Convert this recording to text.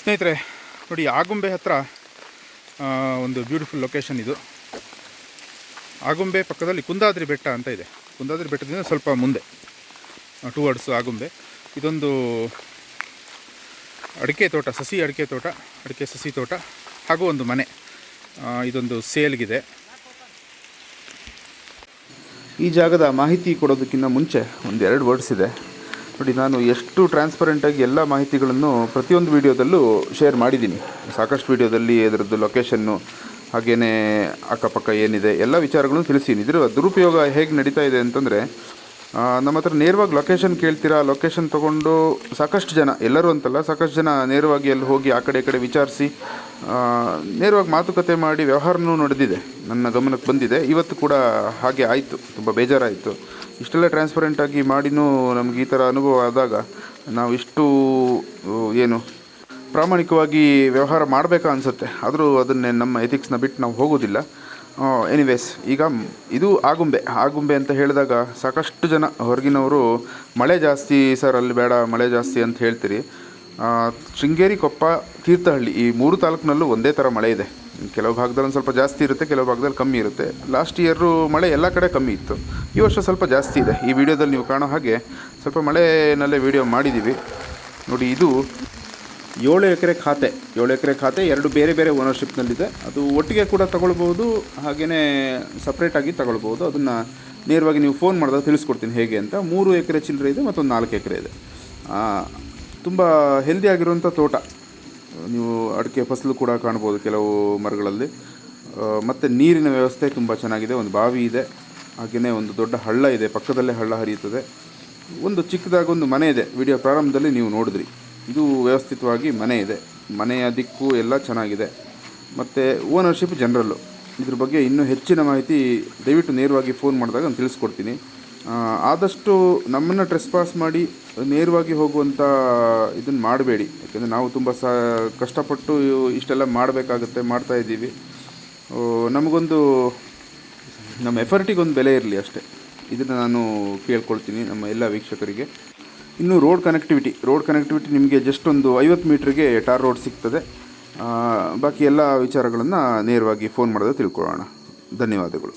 ಸ್ನೇಹಿತರೆ ನೋಡಿ, ಆಗುಂಬೆ ಹತ್ರ ಒಂದು ಬ್ಯೂಟಿಫುಲ್ ಲೊಕೇಶನ್ ಇದು. ಆಗುಂಬೆ ಪಕ್ಕದಲ್ಲಿ ಕುಂದಾದ್ರಿ ಬೆಟ್ಟ ಅಂತ ಇದೆ. ಕುಂದಾದ್ರಿ ಬೆಟ್ಟದಿಂದ ಸ್ವಲ್ಪ ಮುಂದೆ ಟುವರ್ಡ್ಸ್ ಆಗುಂಬೆ. ಇದೊಂದು ಅಡಿಕೆ ತೋಟ, ಅಡಿಕೆ ಸಸಿ ತೋಟ ಹಾಗೂ ಒಂದು ಮನೆ. ಇದೊಂದು ಸೇಲ್ಗಿದೆ. ಈ ಜಾಗದ ಮಾಹಿತಿ ಕೊಡೋದಕ್ಕಿಂತ ಮುಂಚೆ ಒಂದೆರಡು ವರ್ಡ್ಸ್ ಇದೆ ನೋಡಿ. ನಾನು ಎಷ್ಟು ಟ್ರಾನ್ಸ್ಪರೆಂಟಾಗಿ ಎಲ್ಲ ಮಾಹಿತಿಗಳನ್ನು ಪ್ರತಿಯೊಂದು ವೀಡಿಯೋದಲ್ಲೂ ಶೇರ್ ಮಾಡಿದ್ದೀನಿ. ಸಾಕಷ್ಟು ವೀಡಿಯೋದಲ್ಲಿ ಅದರದ್ದು ಲೊಕೇಶನ್ನು, ಹಾಗೆಯೇ ಅಕ್ಕಪಕ್ಕ ಏನಿದೆ ಎಲ್ಲ ವಿಚಾರಗಳನ್ನು ತಿಳಿಸೀನಿ. ಇದರ ದುರುಪಯೋಗ ಹೇಗೆ ನಡೀತಾ ಇದೆ ಅಂತಂದರೆ, ನಮ್ಮ ಹತ್ರ ನೇರವಾಗಿ ಲೊಕೇಶನ್ ಕೇಳ್ತೀರಾ, ಲೊಕೇಶನ್ ತೊಗೊಂಡು ಸಾಕಷ್ಟು ಜನ, ಎಲ್ಲರೂ ಅಂತಲ್ಲ ಸಾಕಷ್ಟು ಜನ ನೇರವಾಗಿ ಅಲ್ಲಿ ಹೋಗಿ ಆ ಕಡೆ ಈ ಕಡೆ ವಿಚಾರಿಸಿ ನೇರವಾಗಿ ಮಾತುಕತೆ ಮಾಡಿ ವ್ಯವಹಾರನೂ ನಡೆದಿದೆ, ನನ್ನ ಗಮನಕ್ಕೆ ಬಂದಿದೆ. ಇವತ್ತು ಕೂಡ ಹಾಗೆ ಆಯಿತು. ತುಂಬ ಬೇಜಾರಾಯಿತು. ಇಷ್ಟೆಲ್ಲ ಟ್ರಾನ್ಸ್ಪರೆಂಟಾಗಿ ಮಾಡಿನೂ ನಮಗೆ ಈ ಥರ ಅನುಭವ ಆದಾಗ ನಾವು ಇಷ್ಟು ಪ್ರಾಮಾಣಿಕವಾಗಿ ವ್ಯವಹಾರ ಮಾಡಬೇಕಾ ಅನಿಸುತ್ತೆ. ಆದರೂ ಅದನ್ನೇ ನಮ್ಮ ಎಥಿಕ್ಸ್ನ ಬಿಟ್ಟು ನಾವು ಹೋಗೋದಿಲ್ಲ. ಎನಿವೇಸ್, ಈಗ ಇದು ಆಗುಂಬೆ ಅಂತ ಹೇಳಿದಾಗ ಸಾಕಷ್ಟು ಜನ ಹೊರಗಿನವರು ಮಳೆ ಜಾಸ್ತಿ ಸರ್, ಅಲ್ಲಿ ಬೇಡ ಮಳೆ ಜಾಸ್ತಿ ಅಂತ ಹೇಳ್ತೀರಿ. ಶೃಂಗೇರಿ, ಕೊಪ್ಪ, ತೀರ್ಥಹಳ್ಳಿ ಈ 3 ತಾಲೂಕಿನಲ್ಲೂ ಒಂದೇ ಥರ ಮಳೆ ಇದೆ. ಕೆಲವು ಭಾಗದಲ್ಲಿ ಒಂದು ಸ್ವಲ್ಪ ಜಾಸ್ತಿ ಇರುತ್ತೆ, ಕೆಲವು ಭಾಗದಲ್ಲಿ ಕಮ್ಮಿ ಇರುತ್ತೆ. ಲಾಸ್ಟ್ ಇಯರು ಮಳೆ ಎಲ್ಲ ಕಡೆ ಕಮ್ಮಿ ಇತ್ತು. ಈ ವರ್ಷ ಸ್ವಲ್ಪ ಜಾಸ್ತಿ ಇದೆ. ಈ ವಿಡಿಯೋದಲ್ಲಿ ನೀವು ಕಾಣೋ ಹಾಗೆ ಸ್ವಲ್ಪ ಮಳೆಯಲ್ಲೇ ವಿಡಿಯೋ ಮಾಡಿದ್ದೀವಿ ನೋಡಿ. ಇದು 7 ಎಕರೆ ಖಾತೆ, 2 ಬೇರೆ ಬೇರೆ ಓನರ್ಶಿಪ್ನಲ್ಲಿದೆ. ಅದು ಒಟ್ಟಿಗೆ ಕೂಡ ತಗೊಳ್ಬೋದು, ಹಾಗೆಯೇ ಸಪ್ರೇಟಾಗಿ ತಗೊಳ್ಬೋದು. ಅದನ್ನು ನೇರವಾಗಿ ನೀವು ಫೋನ್ ಮಾಡಿದಾಗ ತಿಳಿಸ್ಕೊಡ್ತೀನಿ ಹೇಗೆ ಅಂತ. 3 ಎಕರೆ ಚಿಲ್ಲರೆ ಇದೆ, ಮತ್ತೊಂದು 4 ಎಕರೆ ಇದೆ. ತುಂಬ ಹೆಲ್ದಿಯಾಗಿರುವಂಥ ತೋಟ. ನೀವು ಅಡಿಕೆ ಫಸಲು ಕೂಡ ಕಾಣ್ಬೋದು ಕೆಲವು ಮರಗಳಲ್ಲಿ. ಮತ್ತು ನೀರಿನ ವ್ಯವಸ್ಥೆ ತುಂಬ ಚೆನ್ನಾಗಿದೆ. ಒಂದು ಬಾವಿ ಇದೆ, ಹಾಗೆಯೇ ಒಂದು ದೊಡ್ಡ ಹಳ್ಳ ಇದೆ, ಪಕ್ಕದಲ್ಲೇ ಹಳ್ಳ ಹರಿಯುತ್ತದೆ. ಒಂದು ಚಿಕ್ಕದಾಗೊಂದು ಮನೆ ಇದೆ, ವಿಡಿಯೋ ಪ್ರಾರಂಭದಲ್ಲಿ ನೀವು ನೋಡಿದ್ರಿ. ಇದು ವ್ಯವಸ್ಥಿತವಾಗಿ ಮನೆ ಇದೆ. ಮನೆಯ ದಿಕ್ಕು ಎಲ್ಲ ಚೆನ್ನಾಗಿದೆ. ಮತ್ತು ಓನರ್ಶಿಪ್ ಜನರಲ್ಲು. ಇದ್ರ ಬಗ್ಗೆ ಇನ್ನೂ ಹೆಚ್ಚಿನ ಮಾಹಿತಿ ದಯವಿಟ್ಟು ನೇರವಾಗಿ ಫೋನ್ ಮಾಡಿದಾಗ ನಾನು ತಿಳಿಸ್ಕೊಡ್ತೀನಿ. ಆದಷ್ಟು ನಮ್ಮನ್ನು ಟ್ರೆಸ್ಪಾಸ್ ಮಾಡಿ ನೇರವಾಗಿ ಹೋಗುವಂಥ ಇದನ್ನು ಮಾಡಬೇಡಿ. ಯಾಕೆಂದರೆ ನಾವು ತುಂಬ ಕಷ್ಟಪಟ್ಟು ಇಷ್ಟೆಲ್ಲ ಮಾಡಬೇಕಾಗುತ್ತೆ, ಮಾಡ್ತಾಯಿದ್ದೀವಿ. ನಮಗೊಂದು ನಮ್ಮ ಎಫರ್ಟಿಗೊಂದು ಬೆಲೆ ಇರಲಿ ಅಷ್ಟೇ. ಇದನ್ನು ನಾನು ಕೇಳ್ಕೊಳ್ತೀನಿ ನಮ್ಮ ಎಲ್ಲ ವೀಕ್ಷಕರಿಗೆ. ಇನ್ನು ರೋಡ್ ಕನೆಕ್ಟಿವಿಟಿ ನಿಮಗೆ ಜಸ್ಟ್ ಒಂದು 50 ಮೀಟ್ರಿಗೆ ಟಾರ್ ರೋಡ್ ಸಿಗ್ತದೆ. ಬಾಕಿ ಎಲ್ಲ ವಿಚಾರಗಳನ್ನು ನೇರವಾಗಿ ಫೋನ್ ಮಾಡಿದ್ರೆ ತಿಳ್ಕೊಳ್ಳೋಣ. ಧನ್ಯವಾದಗಳು.